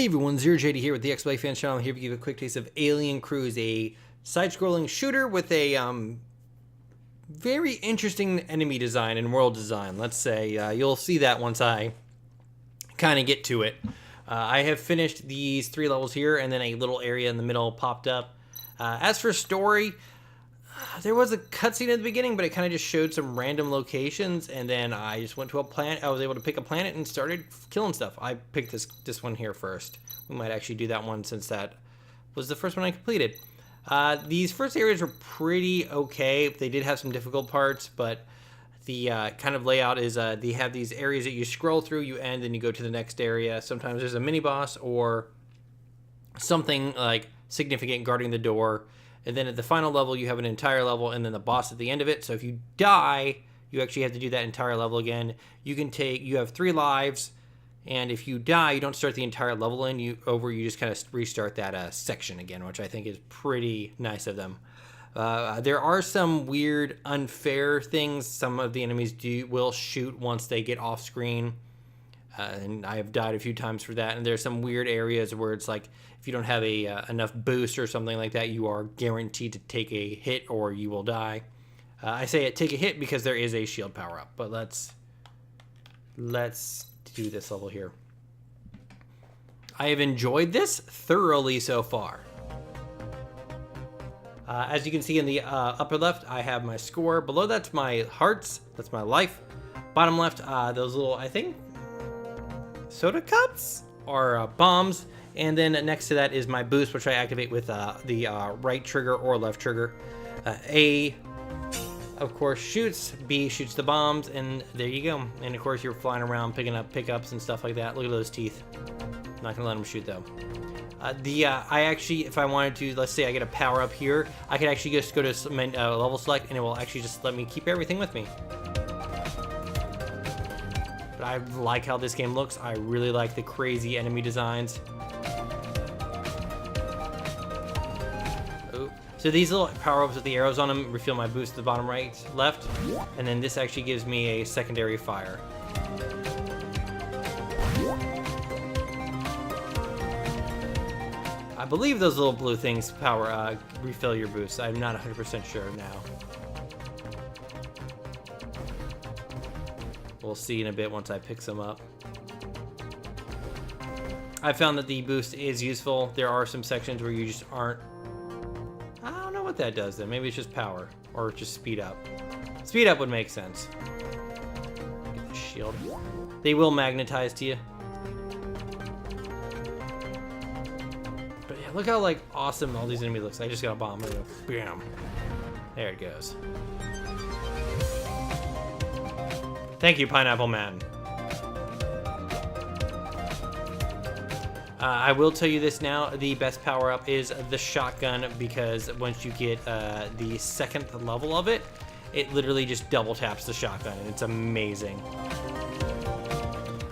Hey everyone, Zero JD here with the XBLA Fans Channel. I'm here to give you a quick taste of Alien Cruise, a side-scrolling shooter with a very interesting enemy design and world design. Let's say you'll see that once I kind of get to it. I have finished these 3 levels here, and then a little area in the middle popped up. As for story, there was a cutscene at the beginning, but it kind of just showed some random locations, and then I just went to a planet. I was able to pick a planet and started killing stuff. I picked this one here first. We might actually do that one since that was the first one I completed. These first areas were pretty okay. They did have some difficult parts, but the kind of layout is they have these areas that you scroll through, you end, and you go to the next area. Sometimes there's a mini boss or something like significant guarding the door. And then at the final level, you have an entire level and then the boss at the end of it. So if you die, you actually have to do that entire level again. You have 3 lives, and if you die, you don't start the entire level you just kind of restart that section again, which I think is pretty nice of them. There are some weird, unfair things. Some of the enemies will shoot once they get off screen. And I have died a few times for that. And there's some weird areas where it's like, if you don't have enough boost or something like that, you are guaranteed to take a hit or you will die. I say take a hit because there is a shield power up. But let's do this level here. I have enjoyed this thoroughly so far. As you can see in the upper left, I have my score. Below that's my hearts. That's my life. Bottom left, those little, I think, soda cups or bombs. And then next to that is my boost, which I activate with the right trigger or left trigger. A, of course, shoots. B shoots the bombs, and there you go. And of course, you're flying around picking up pickups and stuff like that. Look at those teeth. I'm not gonna let them shoot though. I actually, if I wanted to, let's say I get a power up here, I could actually just go to level select, and it will actually just let me keep everything with me. But I like how this game looks. I really like the crazy enemy designs. So these little power-ups with the arrows on them refill my boost at the bottom right, left, and then this actually gives me a secondary fire. I believe those little blue things refill your boost. I'm not 100% sure now. We'll see in a bit once I pick some up. I found that the boost is useful. There are some sections where you just aren't. I don't know what that does then. Maybe it's just power or just speed up. Speed up would make sense. Get the shield. They will magnetize to you. But yeah, look how like awesome all these enemies looks. I just got a bomb. Bam. There it goes. Thank you, Pineapple Man. I will tell you this now, the best power-up is the shotgun, because once you get the 2nd level of it, it literally just double taps the shotgun, and it's amazing.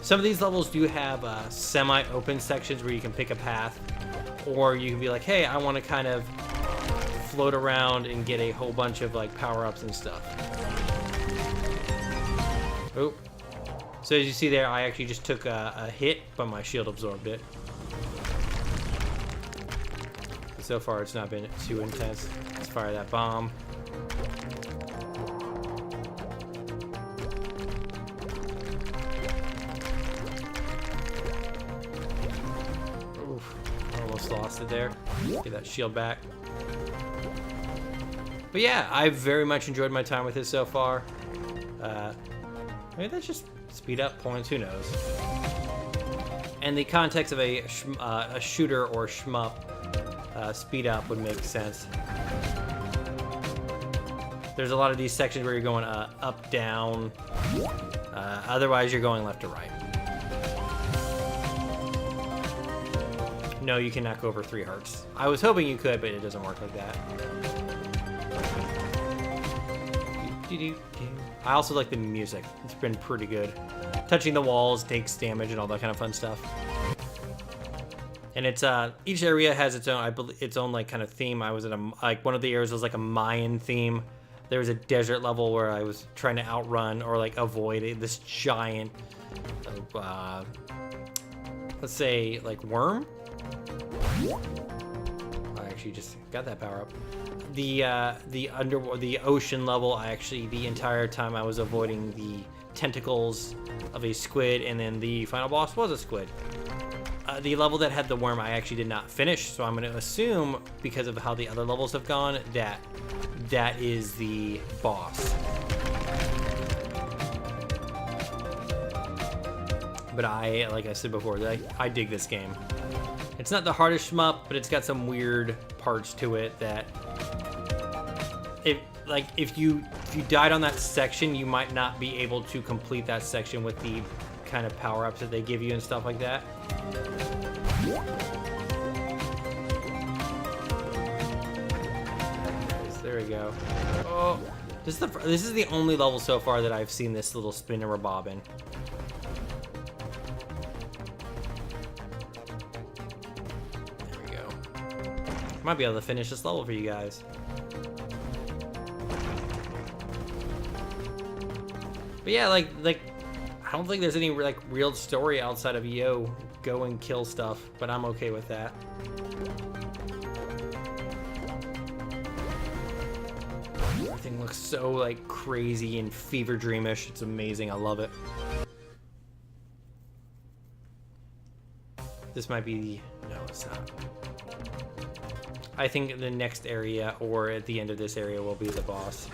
Some of these levels do have semi-open sections where you can pick a path, or you can be like, hey, I want to kind of float around and get a whole bunch of like power-ups and stuff. Oh. So as you see there, I actually just took a hit, but my shield absorbed it. So far, it's not been too intense. Let's fire that bomb. Oof, almost lost it there. Get that shield back. But yeah, I've very much enjoyed my time with this so far. Maybe that's just speed up points, who knows. In the context of a shooter or shmup, speed up would make sense. There's a lot of these sections where you're going up, down. Otherwise, you're going left to right. No, you cannot go over 3 hearts. I was hoping you could, but it doesn't work like that. I also like the music. It's been pretty good. Touching the walls takes damage and all that kind of fun stuff. And it's each area has its own, I believe, its own like kind of theme. I was at one of the areas was like a Mayan theme. There was a desert level where I was trying to outrun or like avoid this giant let's say, like, worm. I actually just got that power up. The ocean level, I actually, the entire time I was avoiding the tentacles of a squid, and then the final boss was a squid. The level that had the worm I actually did not finish, so I'm going to assume, because of how the other levels have gone, that that is the boss. But like I said before, I dig this game. It's not the hardest shmup, but it's got some weird parts to it that, if you died on that section, you might not be able to complete that section with the kind of power-ups that they give you and stuff like that. There we go. Oh, this is the only level so far that I've seen this little spin or bob in. There we go. Might be able to finish this level for you guys. But yeah, like I don't think there's any like real story outside of go and kill stuff, but I'm okay with that. Everything looks so like crazy and fever dreamish. It's amazing. I love it. This might be no, it's not. I think the next area or at the end of this area will be the boss.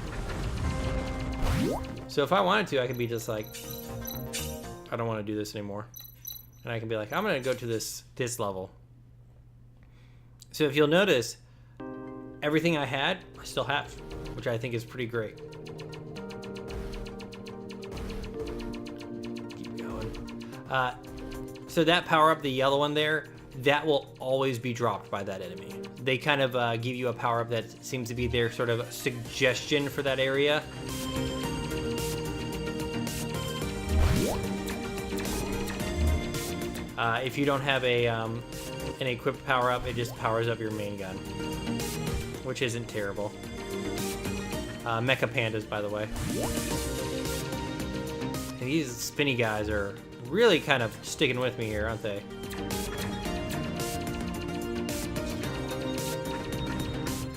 So if I wanted to, I could be just like, I don't want to do this anymore. And I can be like, I'm going to go to this level. So if you'll notice, everything I had, I still have, which I think is pretty great. Keep going. So that power up, the yellow one there, that will always be dropped by that enemy. They kind of give you a power up that seems to be their sort of suggestion for that area. If you don't have an equipped power-up, it just powers up your main gun, which isn't terrible. Mecha Pandas, by the way. And these spinny guys are really kind of sticking with me here, aren't they?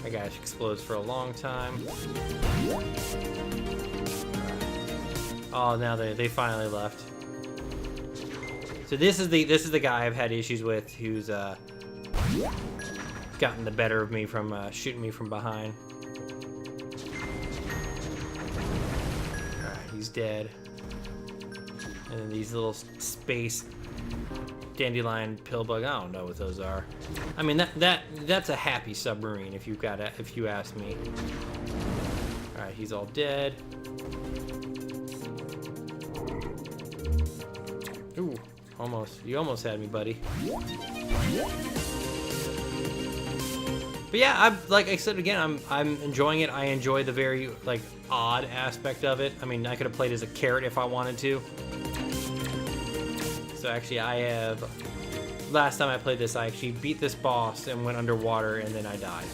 That guy explodes for a long time. Oh, now they finally left. So this is the guy I've had issues with, who's gotten the better of me from shooting me from behind. Alright, he's dead. And then these little space dandelion pillbug, I don't know what those are. I mean that's a happy submarine if you ask me. Alright, he's all dead. Ooh. You almost had me, buddy. But yeah, like I said again, I'm enjoying it. I enjoy the very like odd aspect of it. I mean, I could have played as a carrot if I wanted to. So actually, last time I played this, I actually beat this boss and went underwater, and then I died.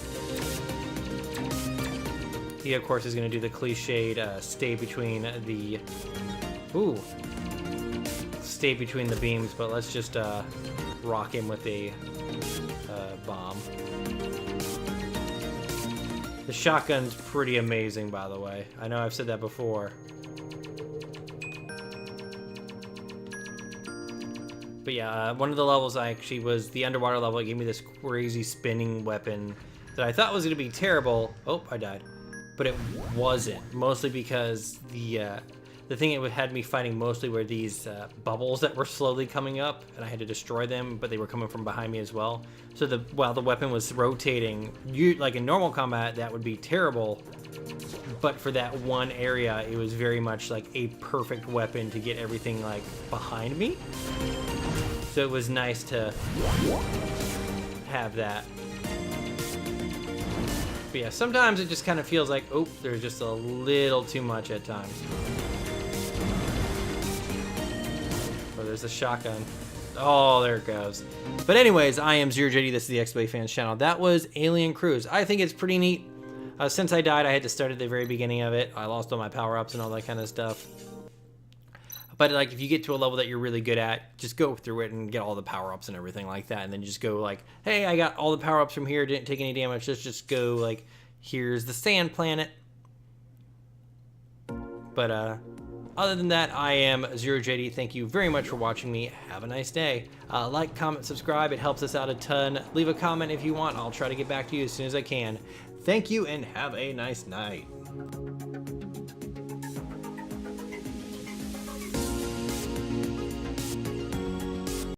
He of course is going to do the cliched stay between the stay between the beams, but let's just rock him with a bomb. The shotgun's pretty amazing, by the way. I know I've said that before. But yeah, one of the levels I actually was the underwater level. It gave me this crazy spinning weapon that I thought was going to be terrible. Oh, I died. But it wasn't. Mostly because the thing it had me fighting mostly were these bubbles that were slowly coming up, and I had to destroy them, but they were coming from behind me as well. So while the weapon was rotating, like in normal combat, that would be terrible. But for that one area, it was very much like a perfect weapon to get everything like behind me. So it was nice to have that. But yeah, sometimes it just kind of feels like, oh, there's just a little too much at times. There's a shotgun. Oh, there it goes. But anyways, I am ZeroJD. This is the XBLA Fans channel. That was Alien Cruise. I think it's pretty neat. Since I died, I had to start at the very beginning of it. I lost all my power-ups and all that kind of stuff. But like if you get to a level that you're really good at, just go through it and get all the power-ups and everything like that, and then just go like, hey, I got all the power-ups from here, didn't take any damage. Let's just go like, here's the sand planet. But other than that, I am ZeroJD. Thank you very much for watching me. Have a nice day. Like, comment, subscribe. It helps us out a ton. Leave a comment if you want. I'll try to get back to you as soon as I can. Thank you and have a nice night.